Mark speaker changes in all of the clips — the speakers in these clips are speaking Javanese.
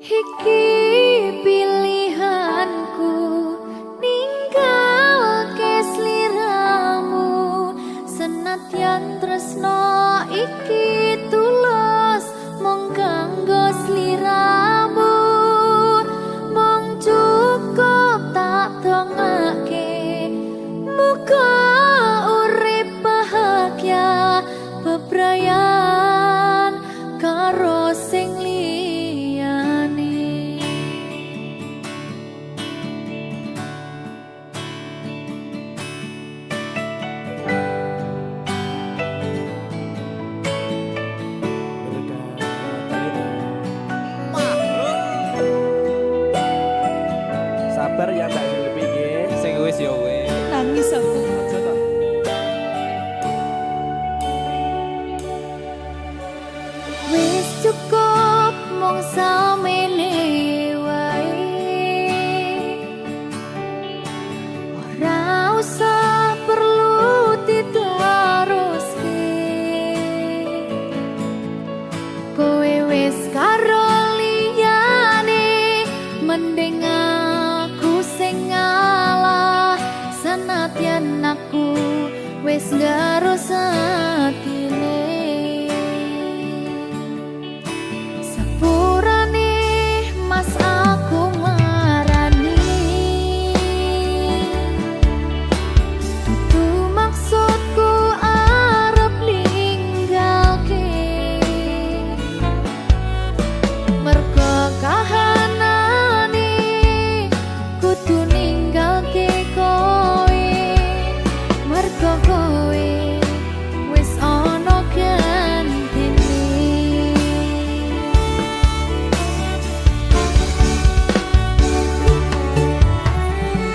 Speaker 1: Iki pilihanku ninggalke sliramu senadyan tresno iki tulus mung kanggo sliramu mung cukup tak dongake muga urip bahagia bebrayan karo sing
Speaker 2: sabar ya Mbak Zulfi nggih.
Speaker 3: Sing wis ya wis.
Speaker 1: nangis aku. Wis cukup mung samene wae. Ora usah perlu diteruske. Kowe wis karo liyane mending aku sing ngalah senadyan aku wis ngarus atine. Sepurane mas aku marani dudu maksudku arep ninggalke mergo kahanane kudu ninggalke kowe mergo kowe wis ana gantine.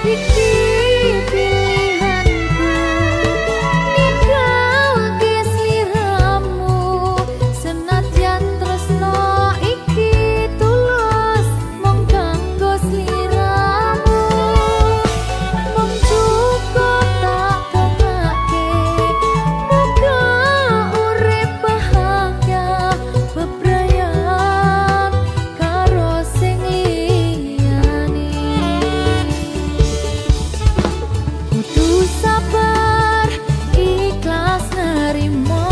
Speaker 1: Iki pilihanku ninggalke sliramu senadyan tresno iki tulus mung kanggo sliramu mung cukup tak dongake muga urip bahagia bebrayan karo sing liyane. Kudu sabar ikhlas nerimo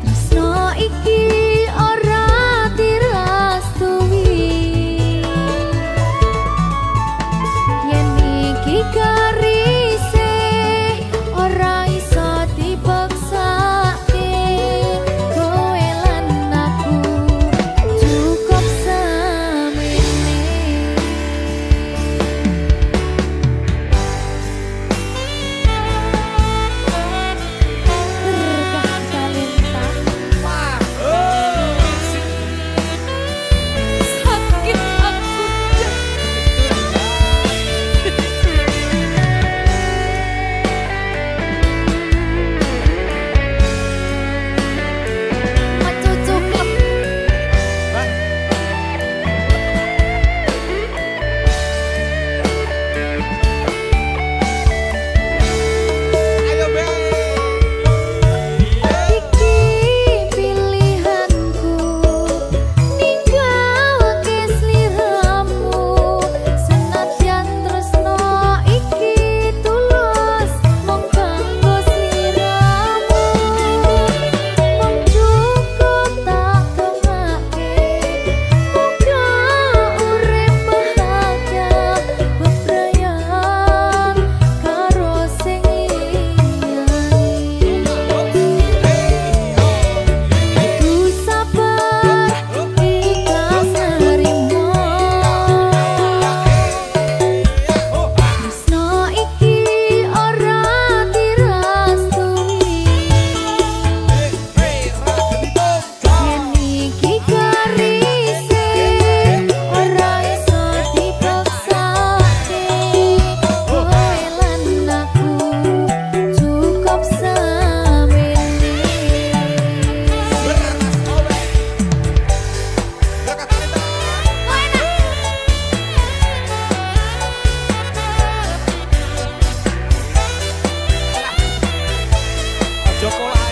Speaker 1: tresno iki ora dirastui yen iki garise ora iso dipaksake kowe lan aku cukup semene. Berkah talenta sakit aku mencucuk
Speaker 3: Ayo Mbak.
Speaker 1: iki pilihanku ninggalke sliramu senadyan tresno iki tulus mung kanggo sliramu mung cukup tak dongake muga urip bahagia bebrayan karo sing liyane. Kudu sabar ikhlas nerimo tresno iki ora dirastui yen iki garise ora iso dipaksake kowe lan aku cukup semene.
Speaker 3: Joko ae.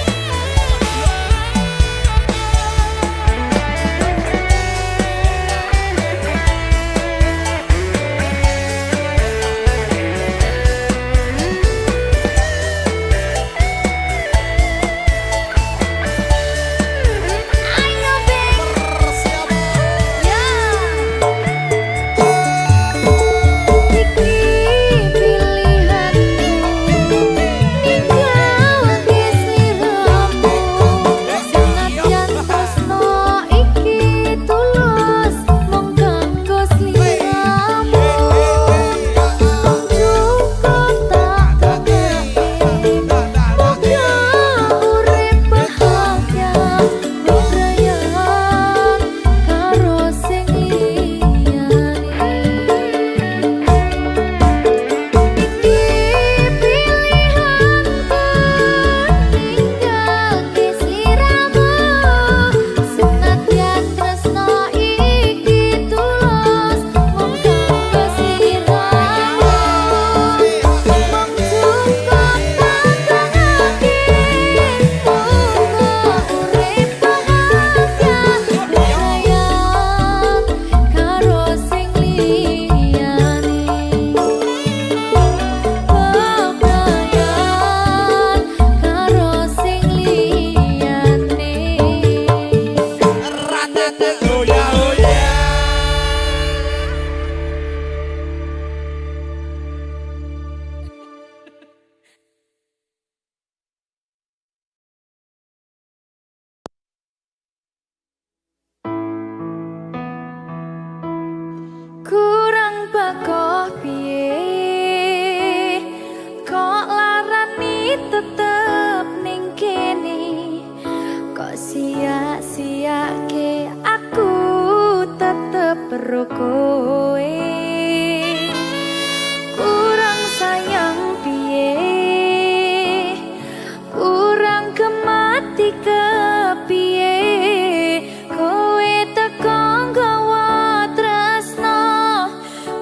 Speaker 1: sia-siake aku tetep perlu kowe. Kurang sayang piye, kurang kemati kepiye, kowe teko nggawa tresno,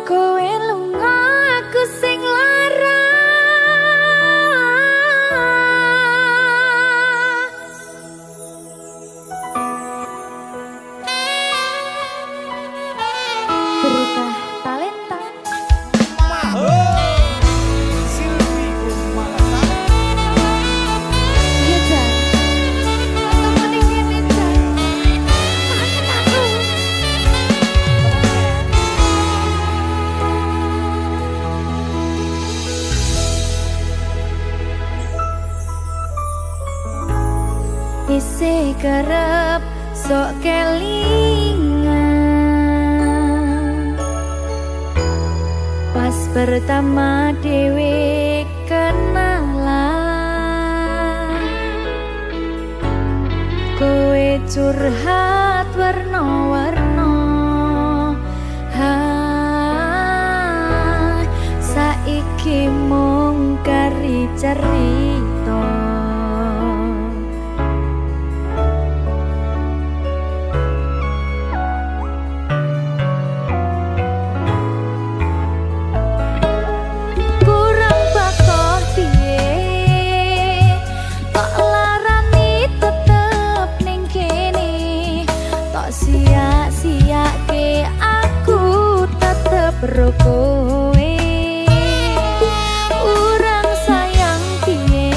Speaker 1: kowe lunga aku sing lara. Berita talenta.
Speaker 3: Silvi Kumalasa.
Speaker 1: Iya Jan, ketemu ning kene Jan. Kangen aku. Isih kerep sok kelingan pas pertama dewe kenalan, kowe curhat warna-warna, saiki mung kari cerita. Kurang bakoh piye, tok larani tetep ning kene, tok sia-siake aku tetep ro kowe. Kurang sayang piye,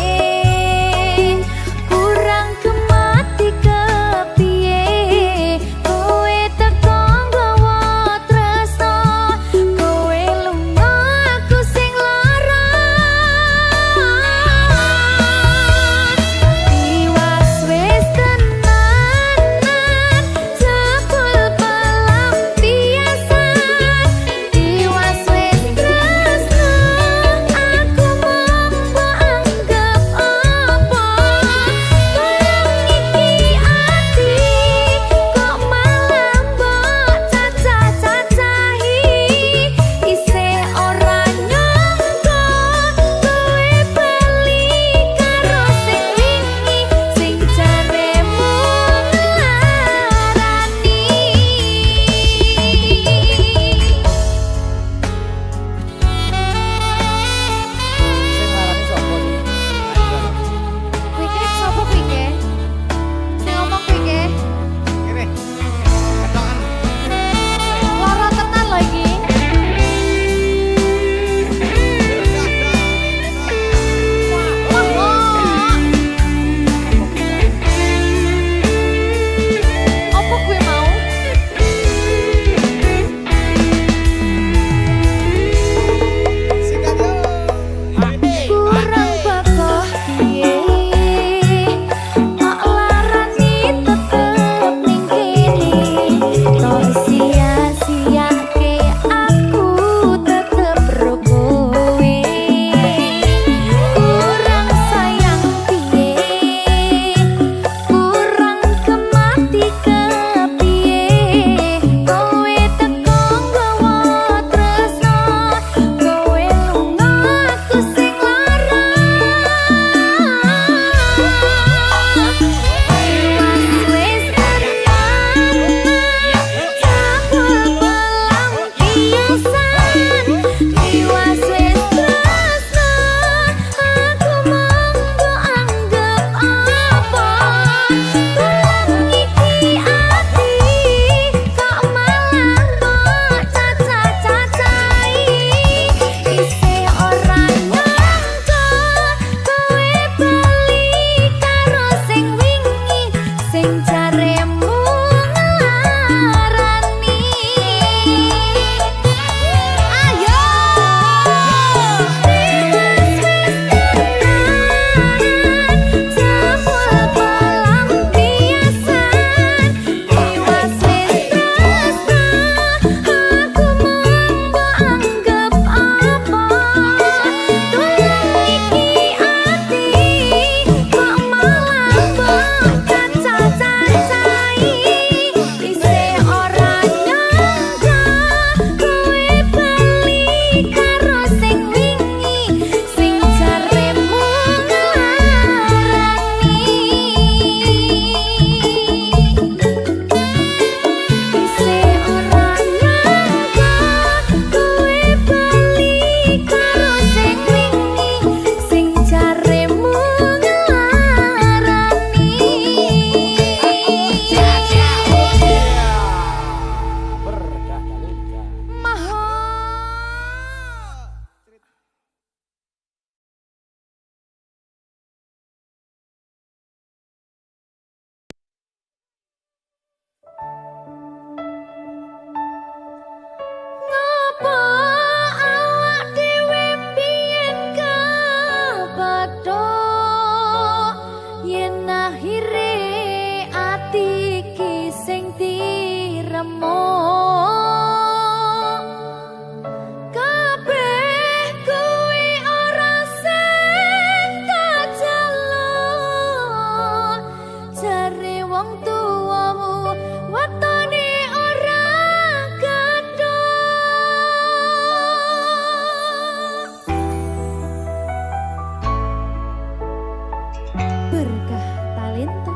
Speaker 1: berkah talenta.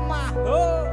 Speaker 3: Maho.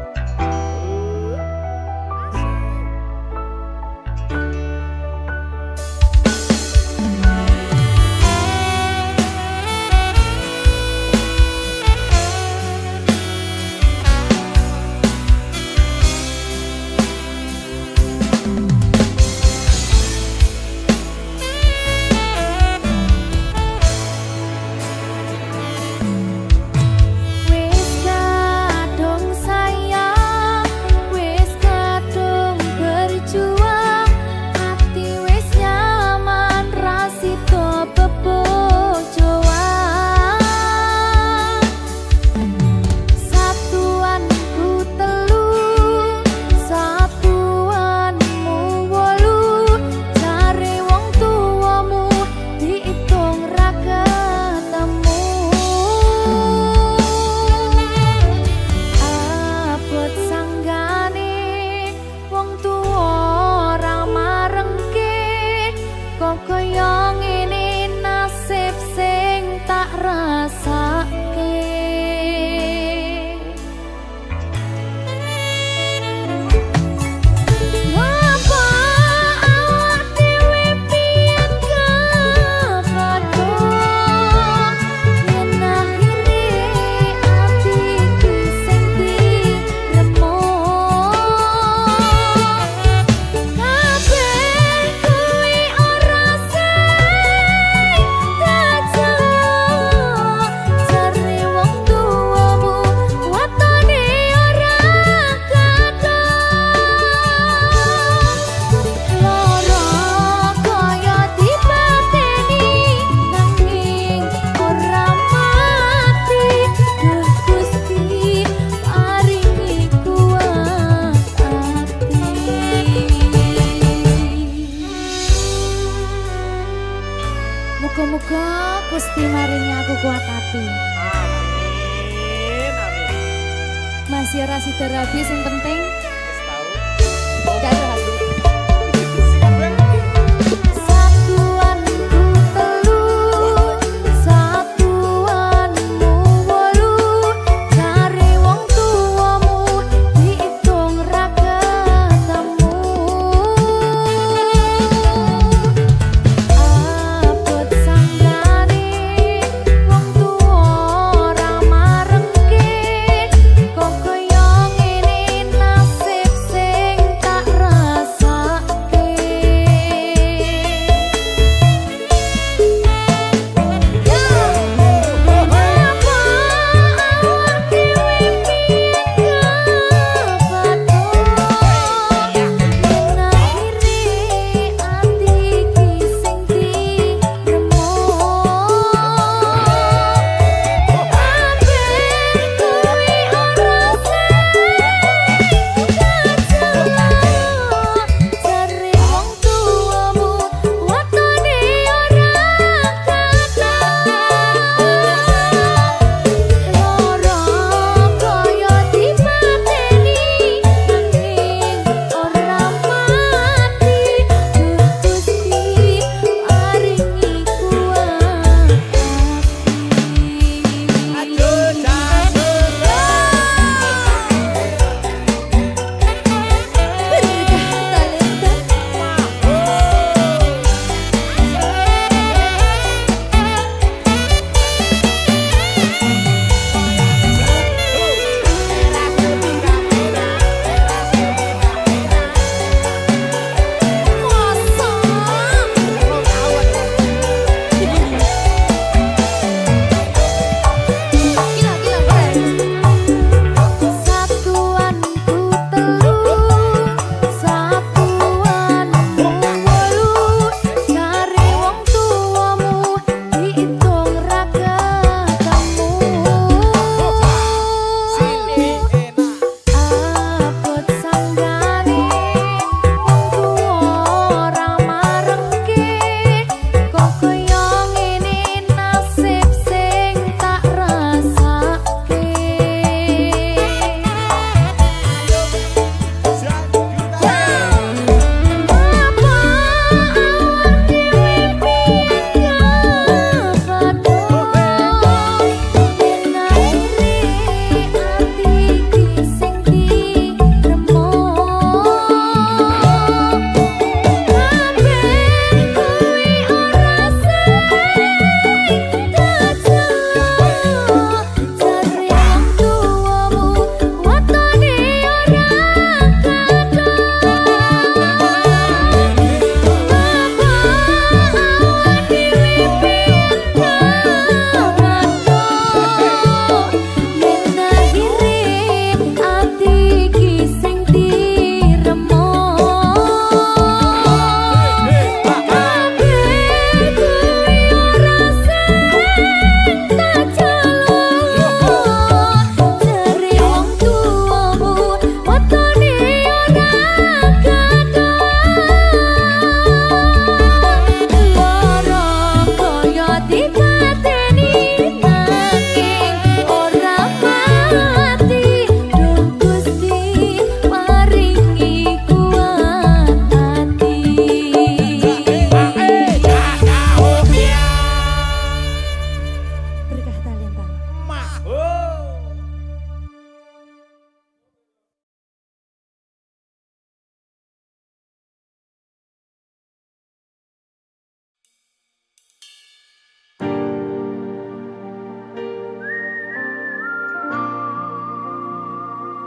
Speaker 1: Wis kadung sayang, wis kadung berjuang, hati wis nyaman rasito bebojoan. Satuanku telu, satuanmu wolu, cari wong tuamu diitung ra ketemu. Abot sanggane wong tuwa ora marengke, kok kaya ngene nasib sing tak rasake. Apa awak dhewe piye kepadha, yen akhire atiku sing diremo. Kabeh kuwi ora sing tak jelo, jare wong tuamu watone ora kadang. Lara kaya dipateni nanging ora mati. Duh Gusti paringi kuat ati. Muga-muga Gusti maringi aku kuat hati.
Speaker 3: Amin, amin.
Speaker 1: Masih ora sida rabi sing penting
Speaker 3: Wis tau.
Speaker 1: gak rabi.
Speaker 3: Siap,
Speaker 1: Satuanku telu, satuanmu wolu, cari wong tuamu diitung ra ketemu. Abot sanggane wong tuwa ora marengke, kok kaya ngene nasib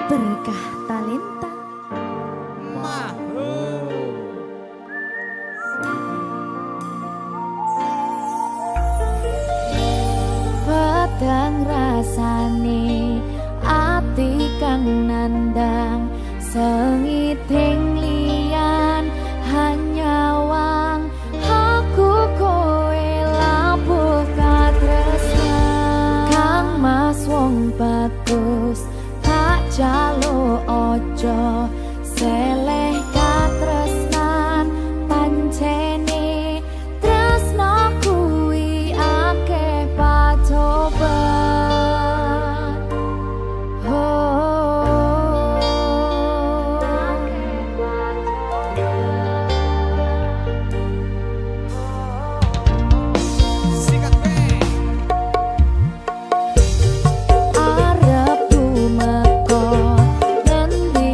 Speaker 1: berkah talenta.
Speaker 3: Mahut.
Speaker 1: Pedang rasane ati kang nandang sengiting liyan hanya wang aku kowe labuh katresnan kang mas wong bagus tak jalo ojo seleh katresnan pancene tresno kuwi akeh pacoban
Speaker 3: Sikat beng.
Speaker 1: arep tumeka ngendi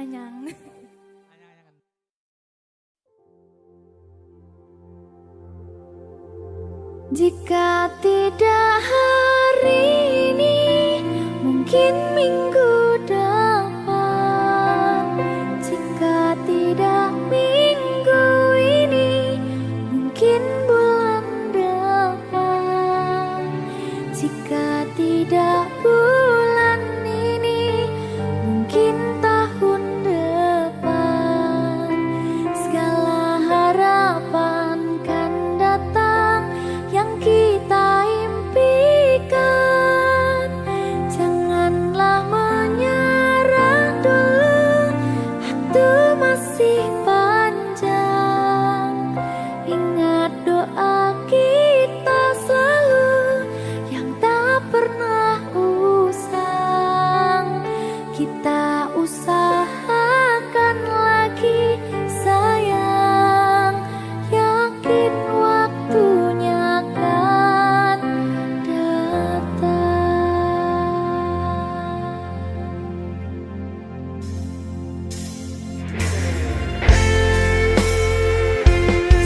Speaker 1: anyang-anyang. Jika tidak hari ini, mungkin minggu depan. Jika tidak minggu ini, mungkin bulan depan. Jika tidak bulan ini, mungkin tahun depan. Segala harapan kan datang yang kita impikan. Janganlah menyerah dulu, waktu masih panjang. Ingat doa kita selalu yang tak pernah usang. Kita usahakan lagi sayang, yakin waktunya akan datang.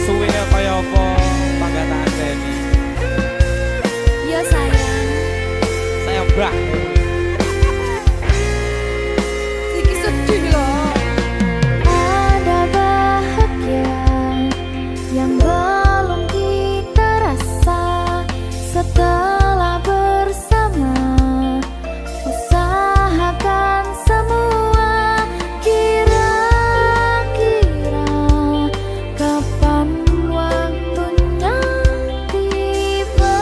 Speaker 3: Suwene kaya apa panggataan Deni?
Speaker 1: Ya sayang,
Speaker 3: Saya mbak.
Speaker 1: sedikit sedih loh. Ada bahagia yang belum kita rasa setelah bersama. Usahakan semua, kira-kira kapan waktunya tiba.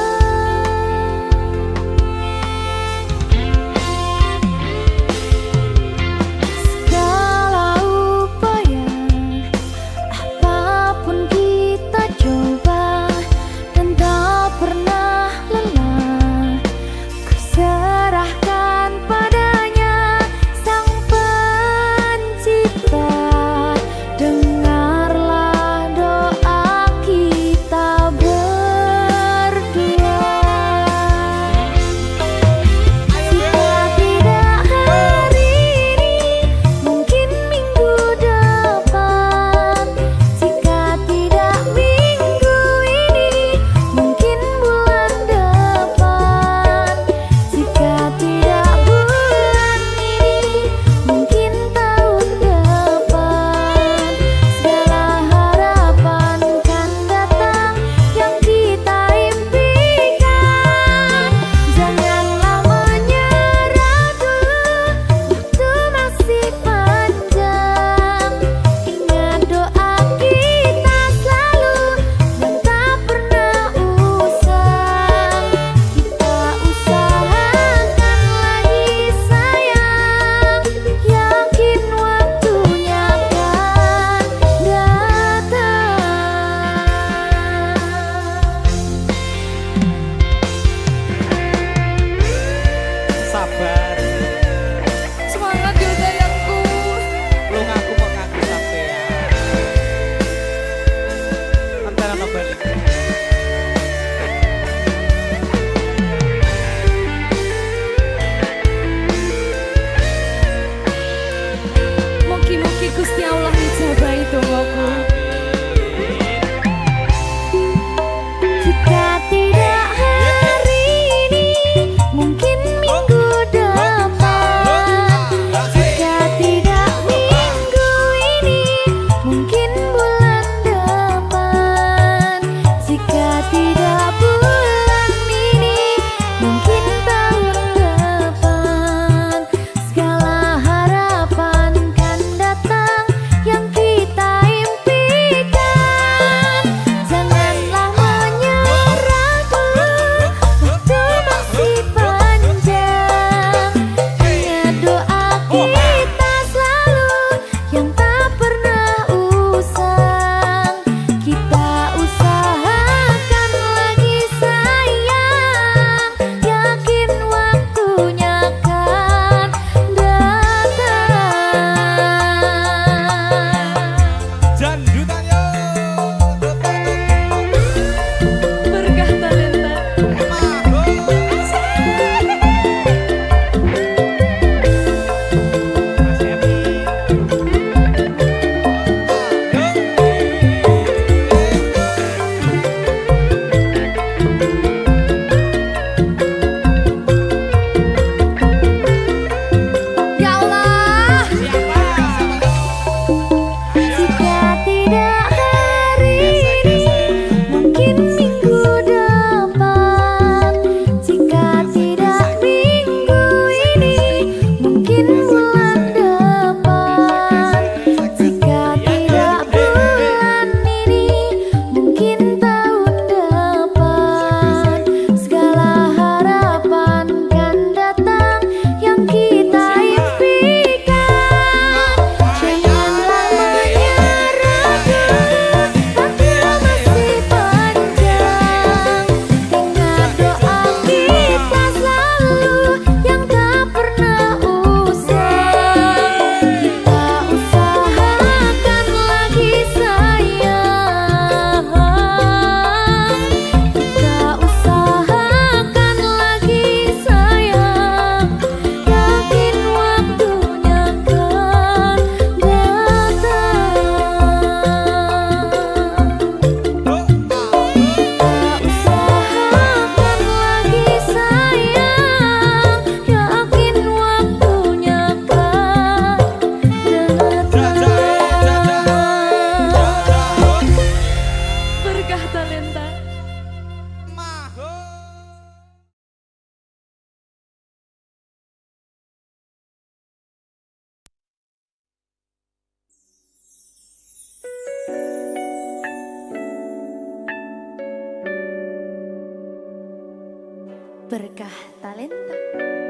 Speaker 1: berkah talenta.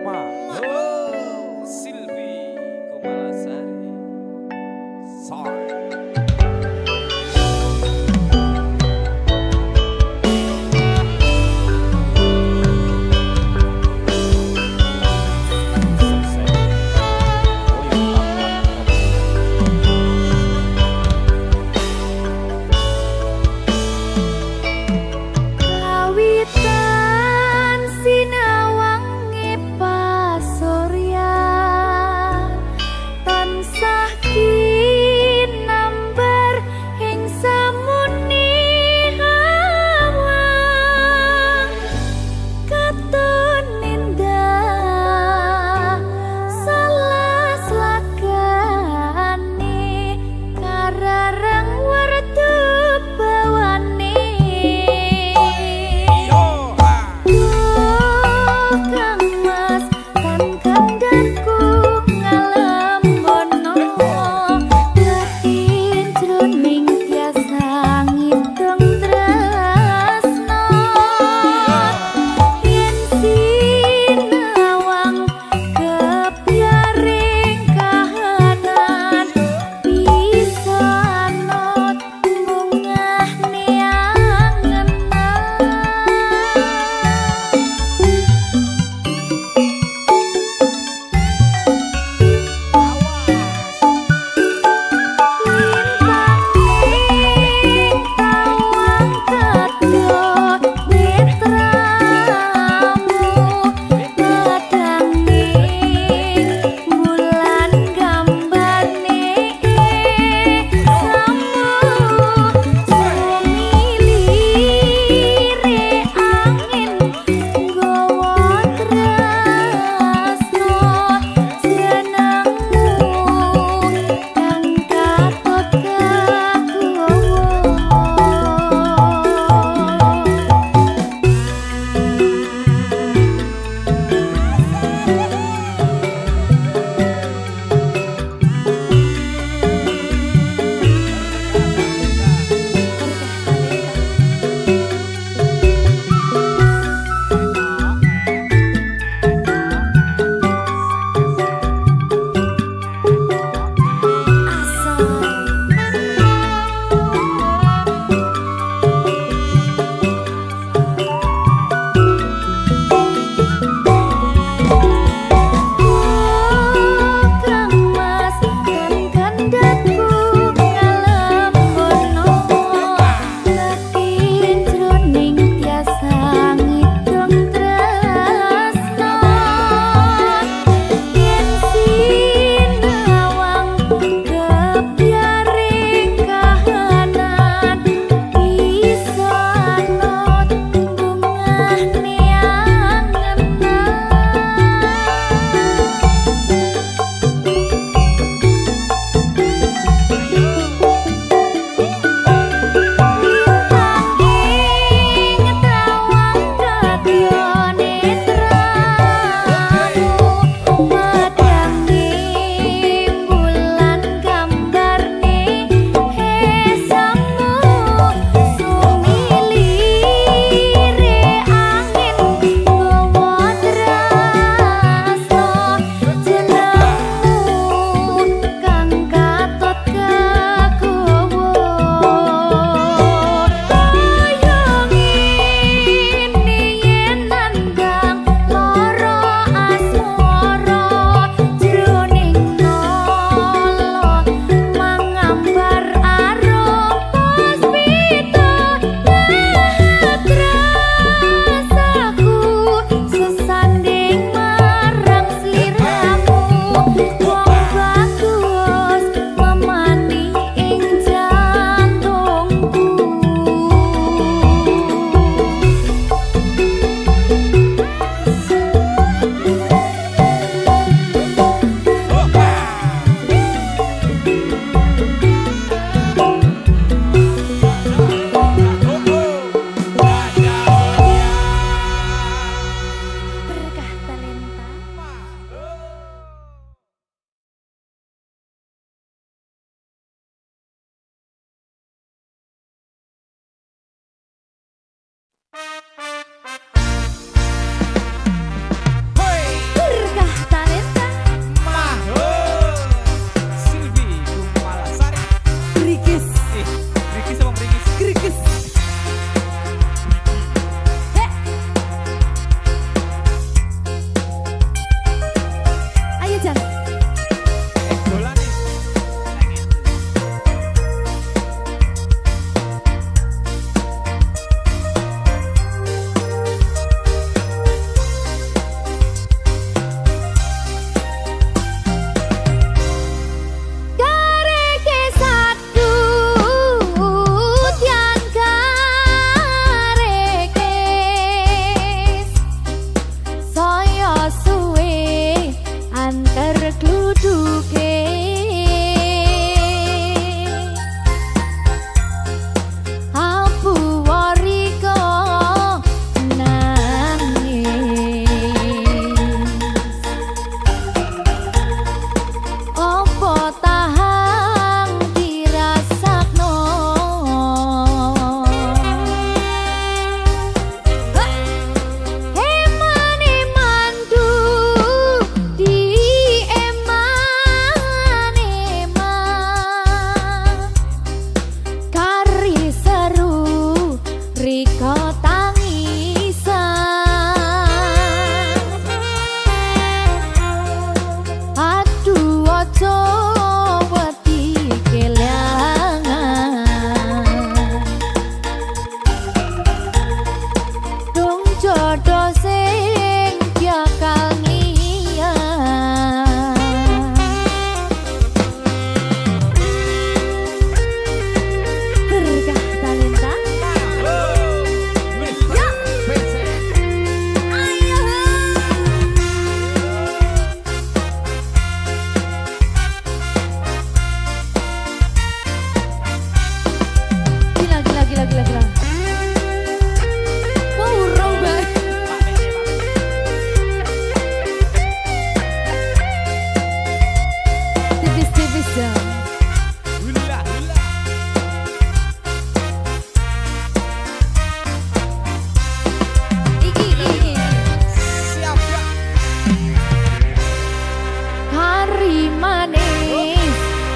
Speaker 3: Oh, Silvi Kumalasari. Sorry.
Speaker 1: Kawitan sinawangi paso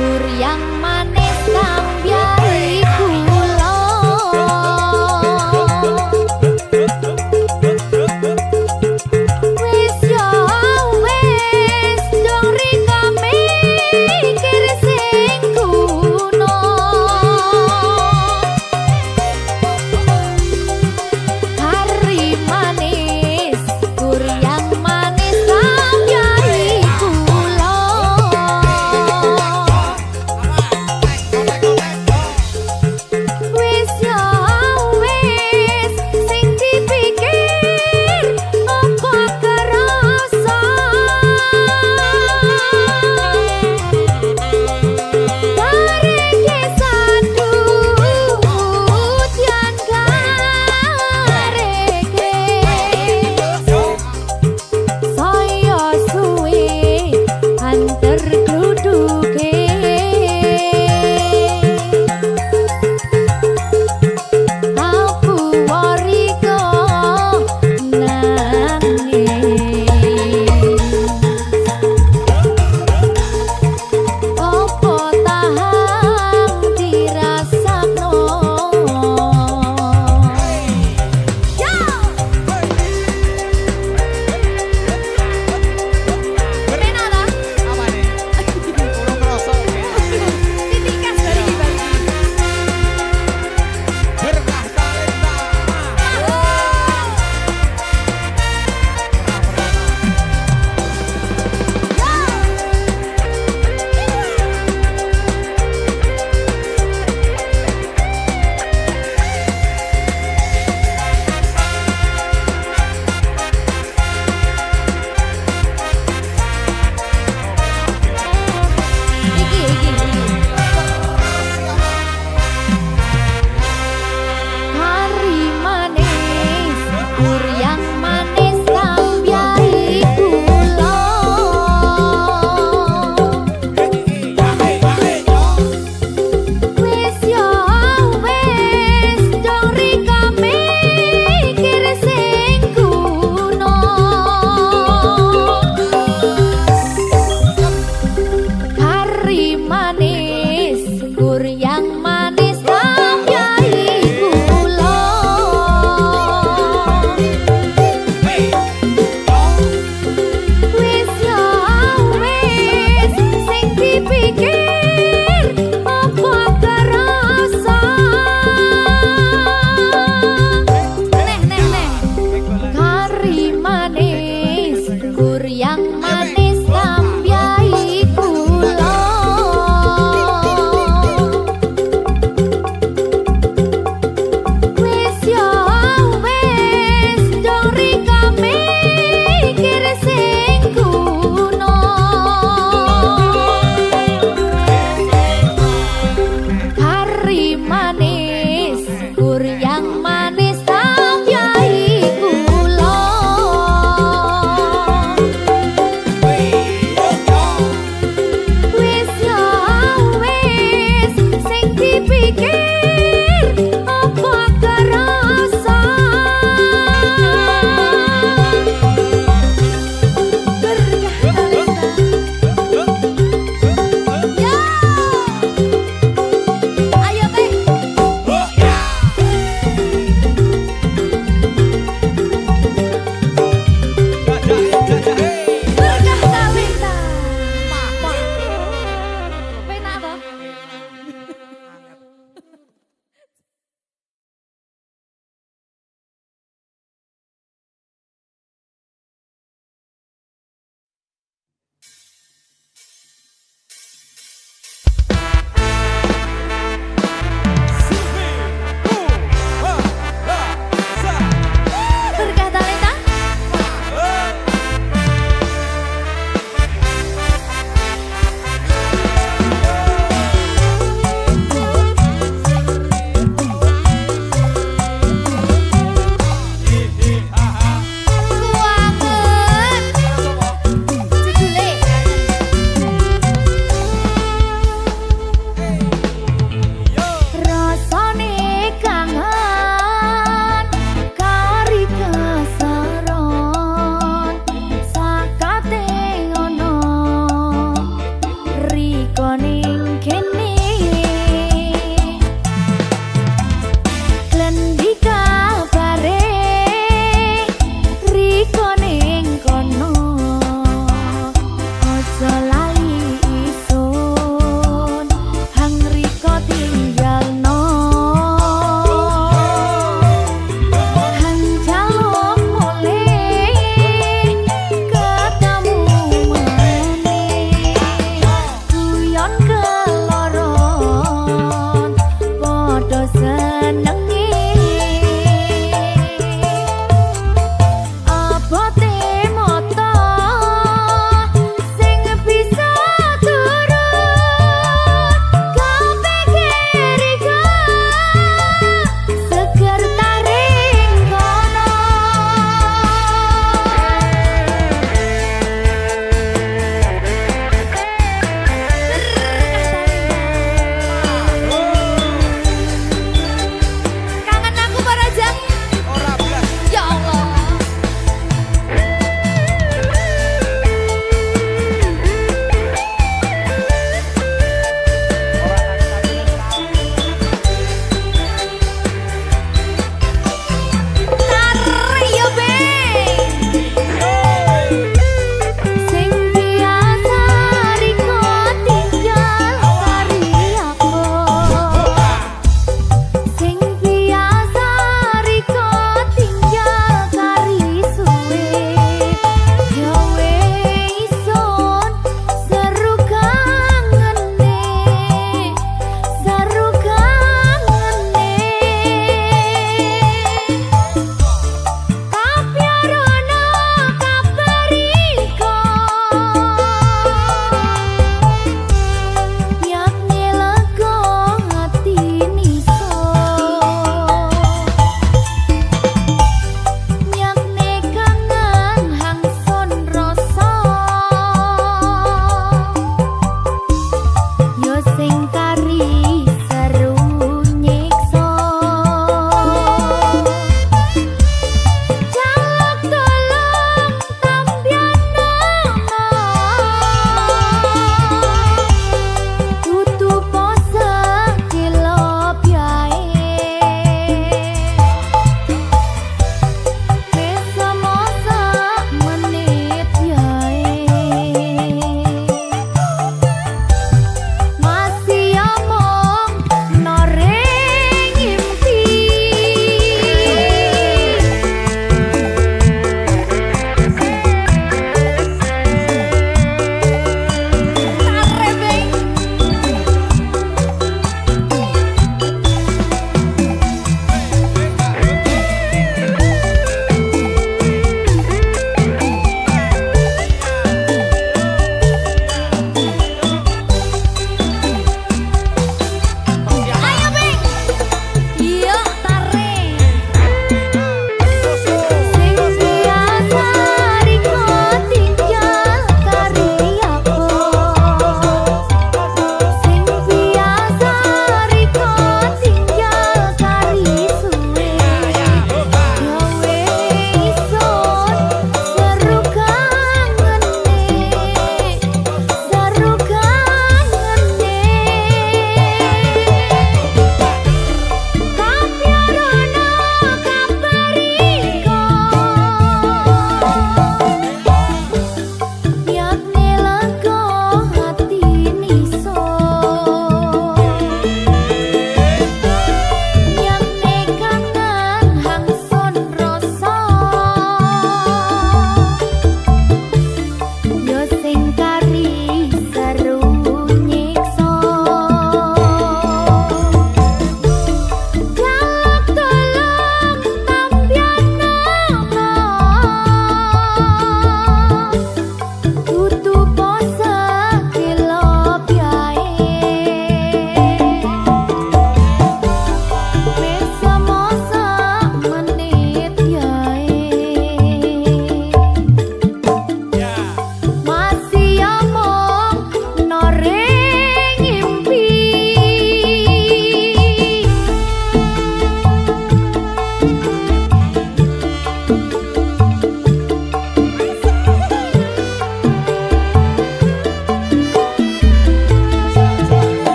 Speaker 1: Pur yang manis tambiai kula. Wis yo wis dong rika mikir sing kuno. Hari manis pur yang manis tambiai kula.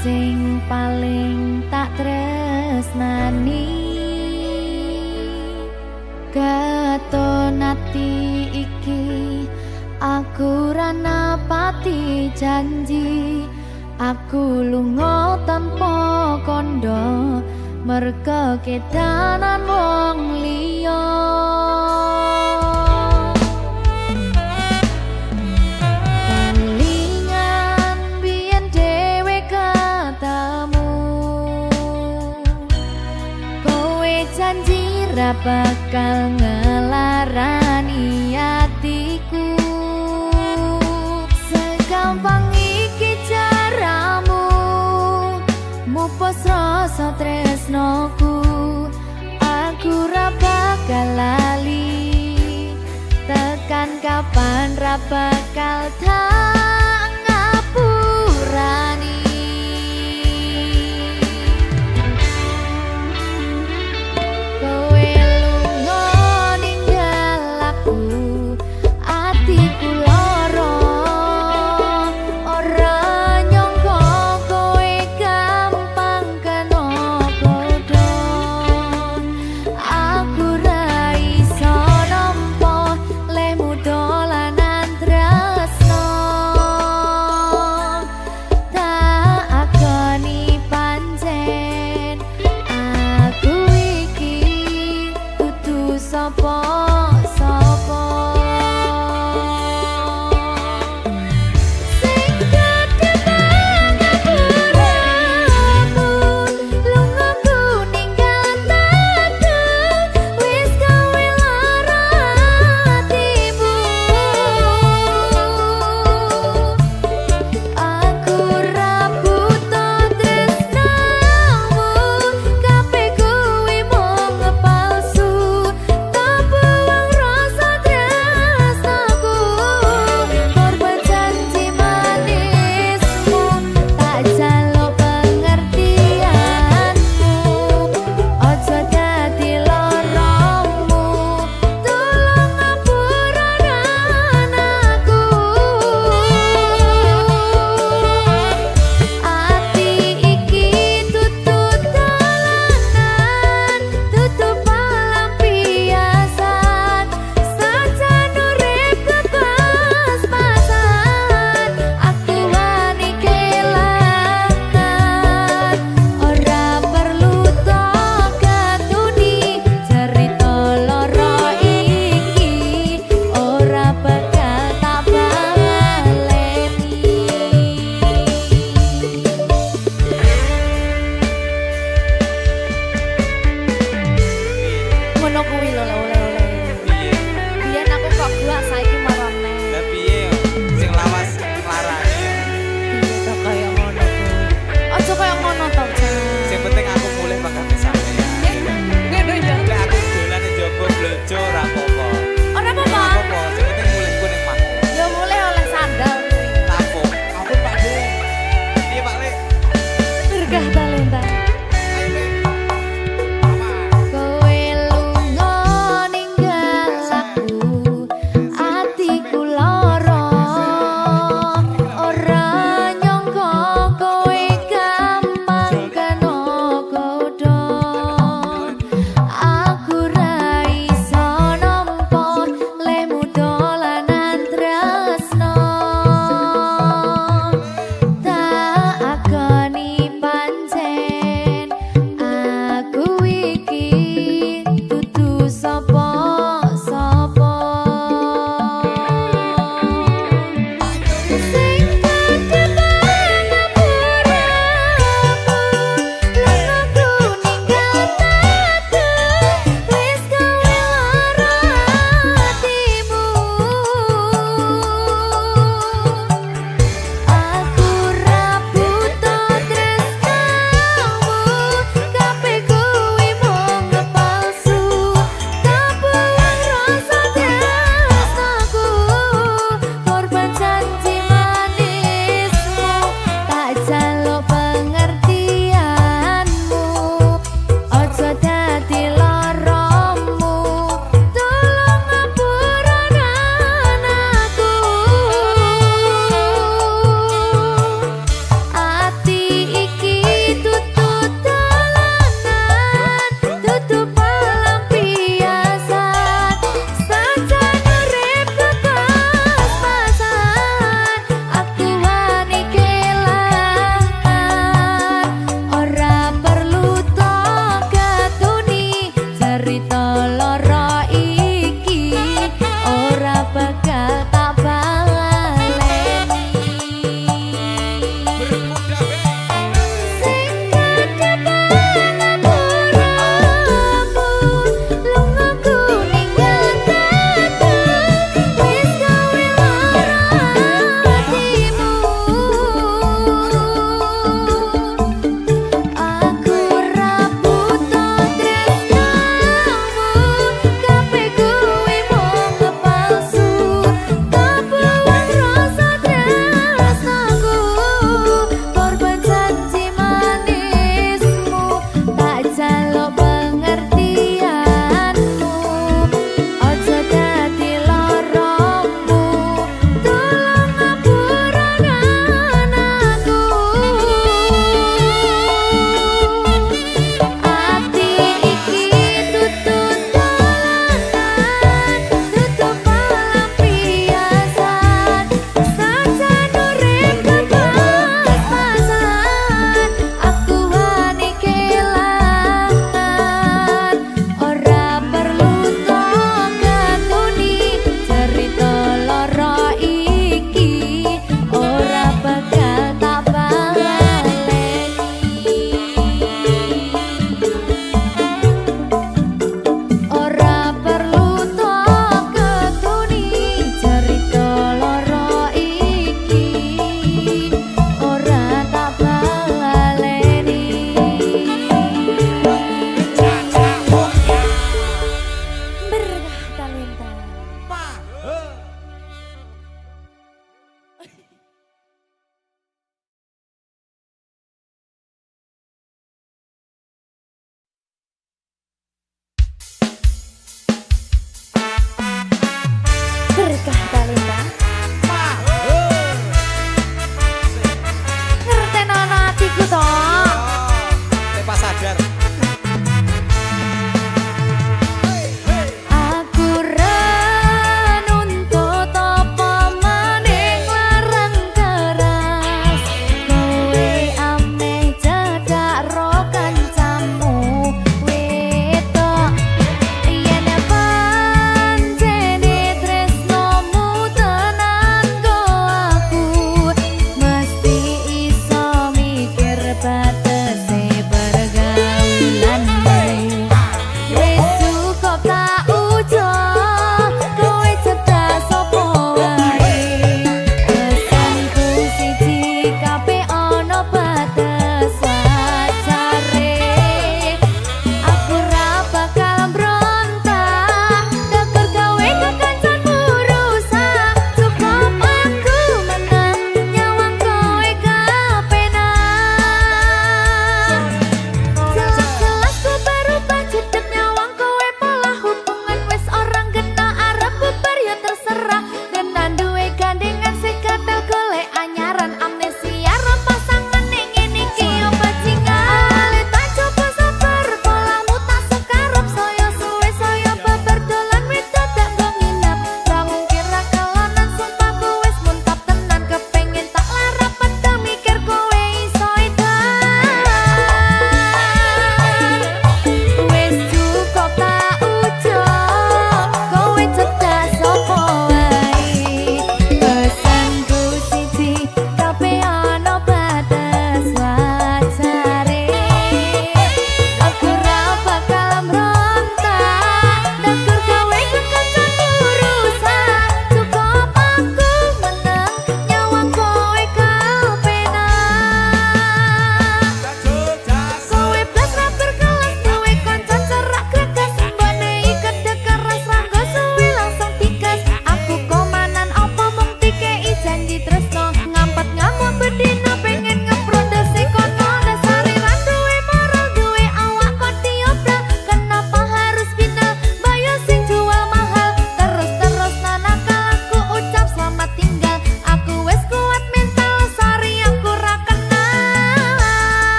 Speaker 1: sing paling tak tresnani katon ati iki aku ra napati janji aku lunga tanpa kondo merga kedanan wong liya bakal ngelarani hatiku segampang iki caramu mupus rasa tresnoku aku ra bakal lali tekan kapan ra bakal tak ngapurani dolanan tresno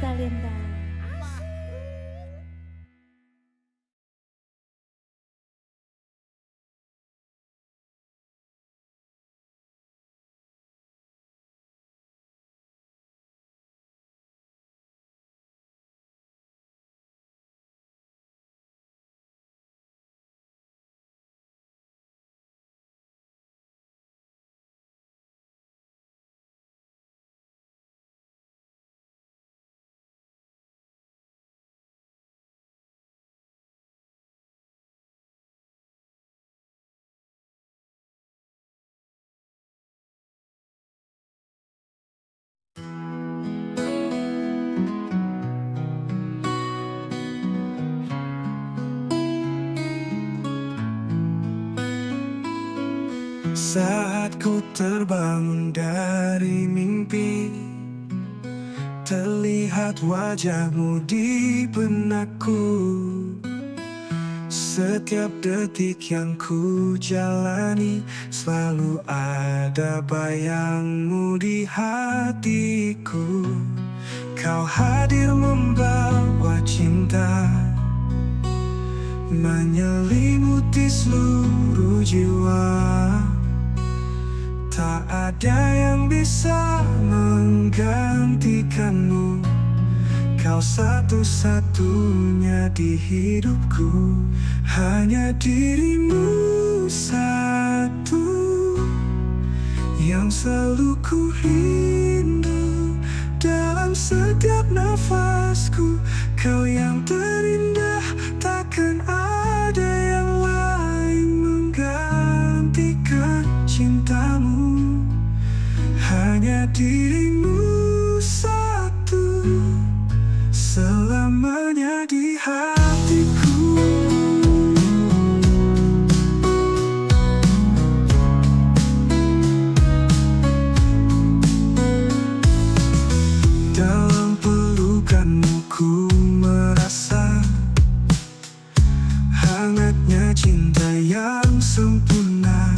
Speaker 1: Talenta.
Speaker 4: Saat ku terbangun dari mimpi, terlihat wajahmu di benakku. Setiap detik yang ku jalani, selalu ada bayangmu di hatiku. Kau hadir membawa cinta, menyelimuti seluruh jiwa. Tak ada yang bisa menggantikanmu. Kau satu-satunya di hidupku. Hanya dirimu satu yang selalu ku rindu. Dalam setiap nafasku, kau yang terindah. Takkan ada yang lain menggantikan cintamu. Hanya dirimu satu, selamanya di hatiku. Dalam pelukanmu ku merasa hangatnya cinta yang sempurna.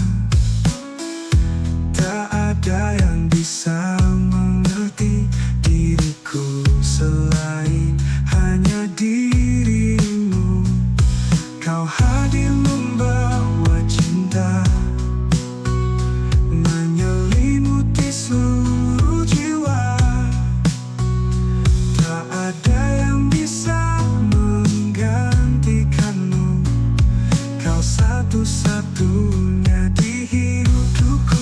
Speaker 4: Tak ada yang bisa mengerti diriku selain hanya dirimu. Kau hadir membawa cinta, menyelimuti seluruh jiwa. Tak ada yang bisa menggantikanmu. Kau satu-satunya di hidupku.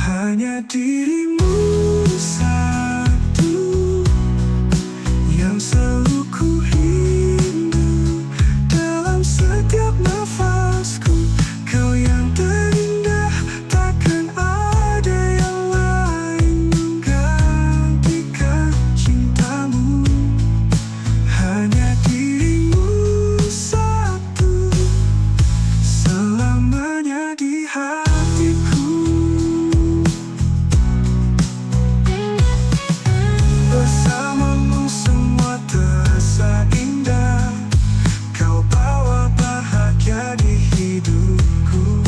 Speaker 4: Hanya dirimu satu yang selalu ku rindu. Dalam setiap nafasku, kau yang terindah. Takkan ada yang lain menggantikan cintamu. Hanya dirimu satu, selamanya di hatiku. Bersamamu semua terasa indah. Kau bawa bahagia di hidupku.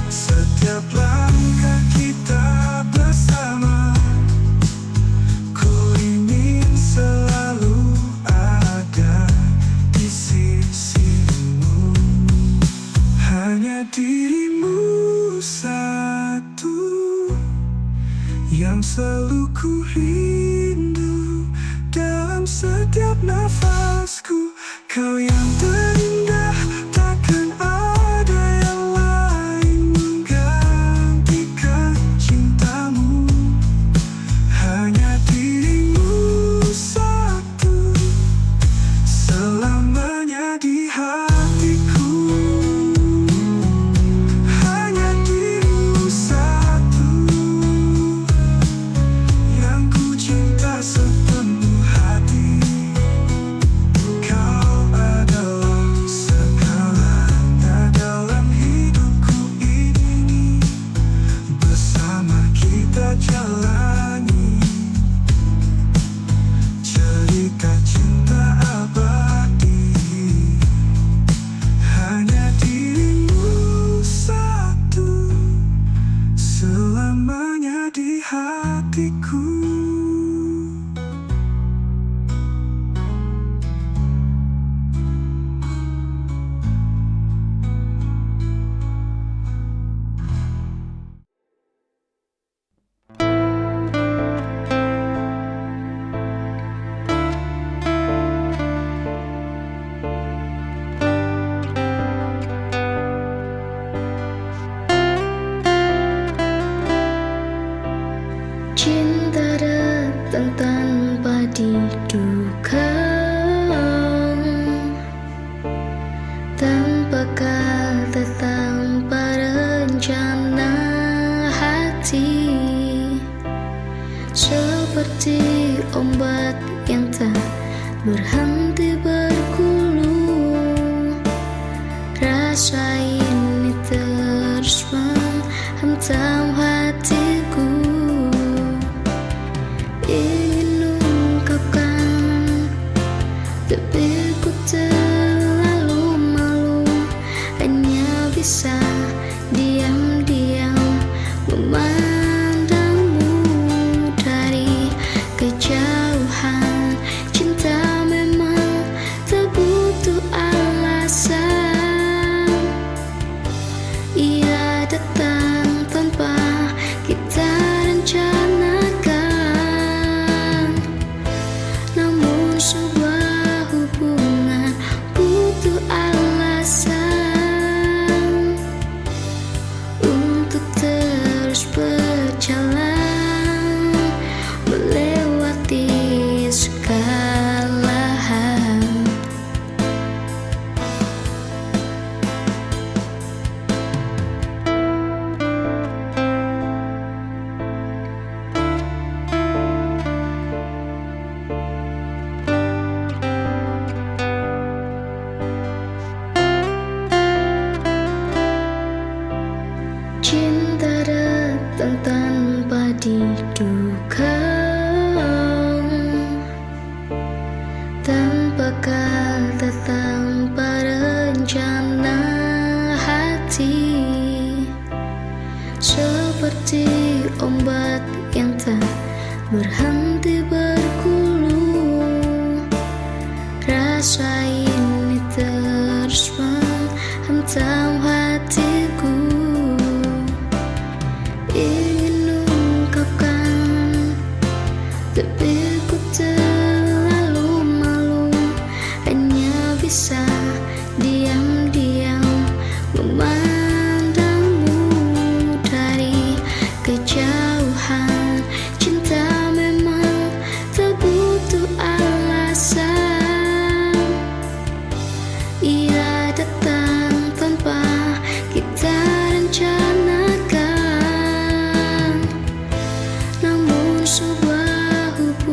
Speaker 4: Setiap langkah kita bersama, ku ingin selalu ada di sisimu. Hanya dirimu satu yang selalu ku rindu. Dalam setiap nafasku, kau yang terindah. Takkan ada yang lain menggantikan cintamu. Hanya dirimu satu, selamanya di hatiku. Hanya dirimu satu yang ku cinta sepenuh hati. Kau adalah
Speaker 5: datang tanpa diduga, tanpa kata, tanpa rencana hati, seperti ombak yang tak berhenti bergulung. Rasa ini terus menghantam hatiku, ingin ungkapkan, tapi ku terlalu malu, hanya bisa diam-diam memandangmu dari kejauhan. Cinta memang tak butuh alasan, ia datang tanpa kita rencanakan. Namun sebuah hubungan butuh alasan untuk terus berjalan, melewati segala hal. Cinta datang tanpa diduga, tanpa kata, tanpa rencana hati, seperti ombak yang tak berhenti bergulung. Rasa ini terus menghantam hatiku, ingin ungkapkan, tapi ku terlalu malu, hanya bisa diam-diam memandangmu dari kejauhan. Cinta memang tak butuh alasan, ia datang tanpa kita rencanakan. Namun sebuah hubungan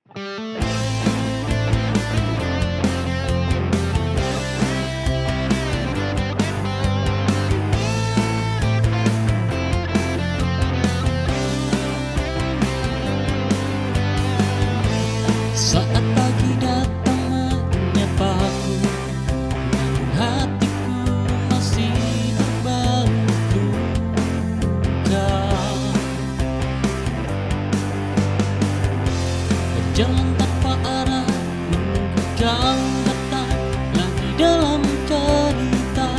Speaker 6: Saat pagi datang menyapaku, hatiku masih terbalut luka. Berjalan tanpa arah, menunggu kau datang lagi dalam cerita.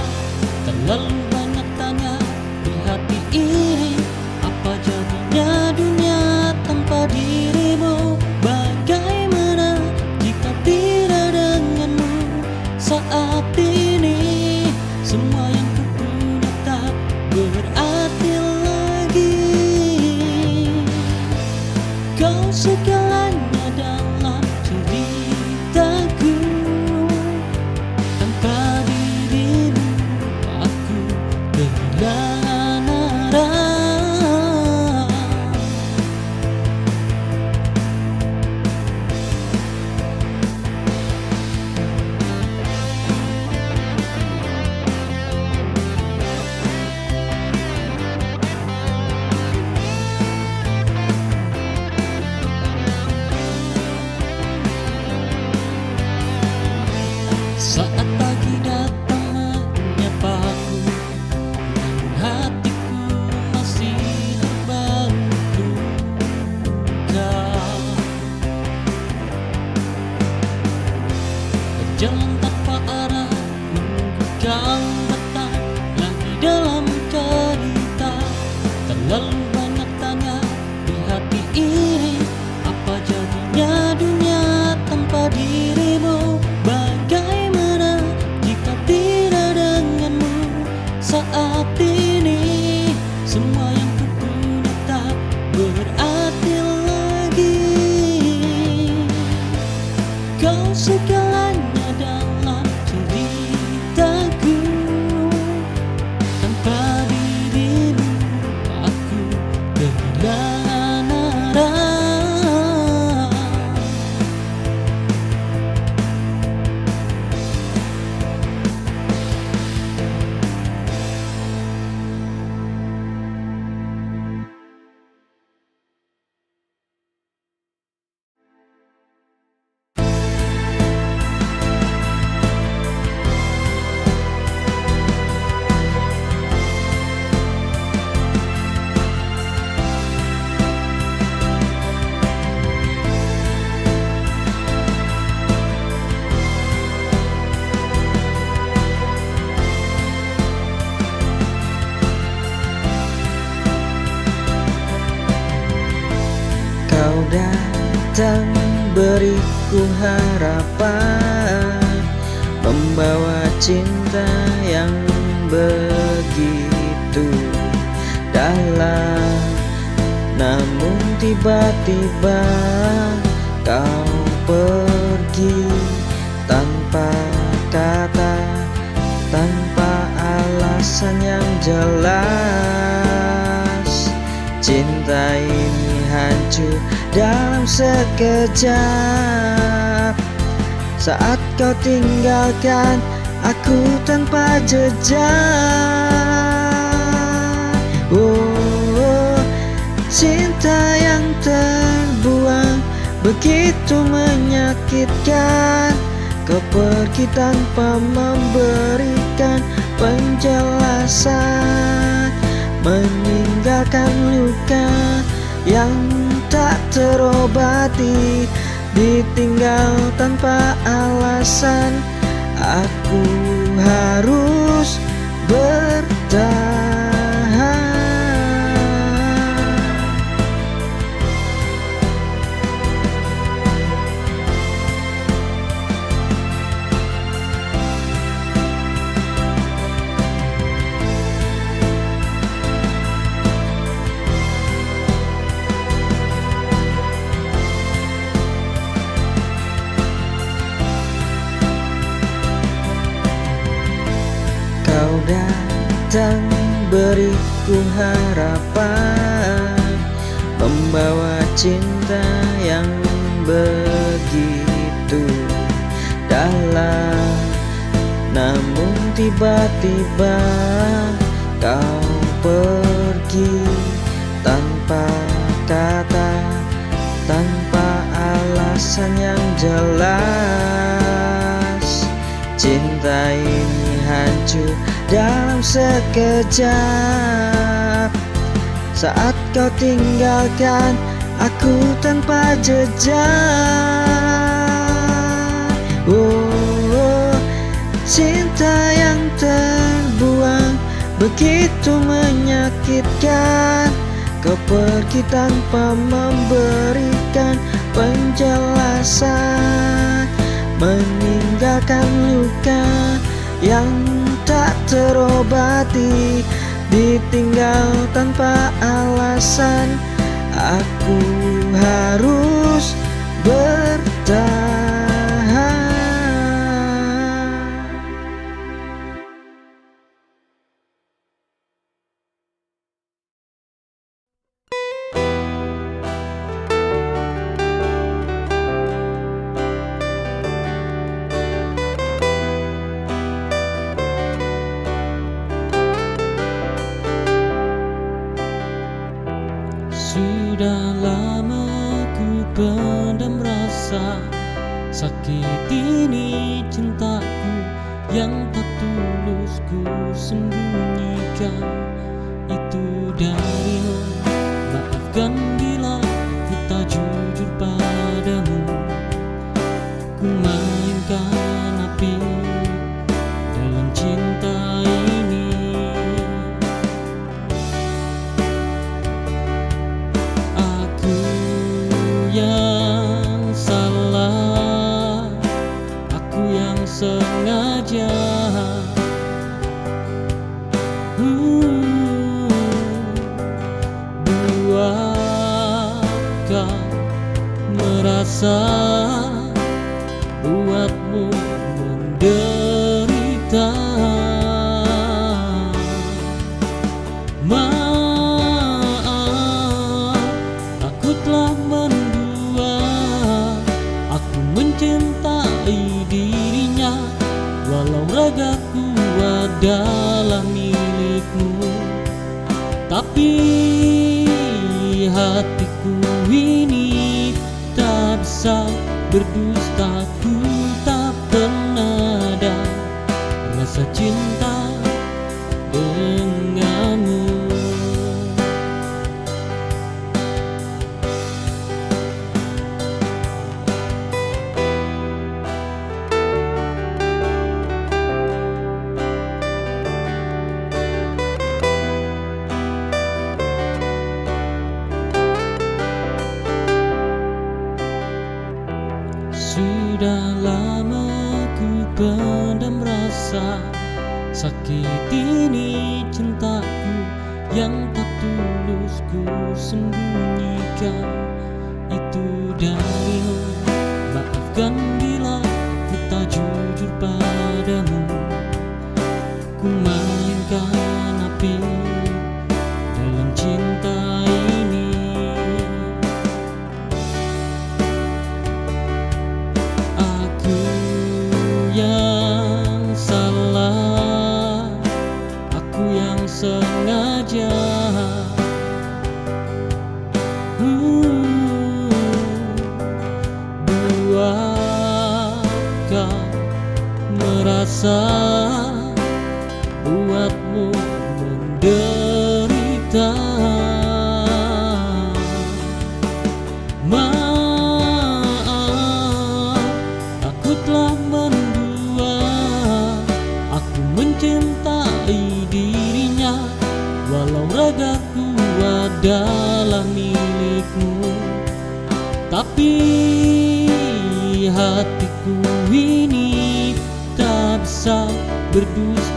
Speaker 6: Terlalu banyak tanya di hati ini, apa jadinya dunia tanpa dirimu? Bagaimana jika tidak denganmu? Saat ini semua yang kupunya tak berarti lagi. Kau segalanya dalam ceritaku. Tanpa dirimu aku kehilangan arah. Saat pagi datang menyapaku, hatiku masih terbalut luka. Berjalan tanpa arah, menunggu kau datang lagi dalam cerita. Terlalu banyak tanya di hati ini, apa jadinya dunia tanpa dirimu? Bagaimana jika tidak denganmu? Saat ini semua yang kupunya tak berarti lagi. Kau segalanya dalam ceritaku. Tanpa dirimu aku kehilangan arah.
Speaker 7: Kau datang beriku harapan, membawa cinta yang begitu dalam. Namun tiba-tiba kau pergi tanpa kata, tanpa alasan yang jelas. Cinta ini hancur dalam sekejap. Saat kau tinggalkan aku tanpa jejak. Oh, cinta yang terbuang begitu menyakitkan. Kau pergi tanpa memberikan penjelasan, meninggalkan luka yang tak terobati, ditinggal tanpa alasan. Aku harus bertahan. Kau datang beriku harapan, membawa cinta yang begitu dalam. Namun tiba-tiba kau pergi tanpa kata, tanpa alasan yang jelas. Cinta ini hancur dalam sekejap saat kau tinggalkan aku tanpa jejak. Oh, cinta yang terbuang begitu menyakitkan. Kau pergi tanpa memberikan penjelasan, meninggalkan luka yang tak terobati, ditinggal tanpa alasan. Aku harus bertahan.
Speaker 6: Sudah lama ku pendam rasa sakit ini, cintaku yang tak tulus ku sembunyikan itu darimu. Maafkan bila ku tak jujur padamu, ku mainkan api dalam cinta ini. Yang salah, aku yang sengaja buat kau merasa, buatmu menderita. Mencintai dirinya, walau ragaku adalah milikmu, tapi hatiku ini tak bisa berdusta. Ku tak pernah ada rasa cinta denganmu. Sudah lama ku pendam rasa sakit ini, cintaku yang tak tulus ku sembunyikan itu darimu. Maafkan bila ku tak jujur padamu, ku mainkan api dalam cinta ini. Yang salah, aku yang sengaja buat kau merasa, buatmu menderita. Mencintai dirinya, walau ragaku adalah milikmu, tapi hatiku ini tak bisa berdusta.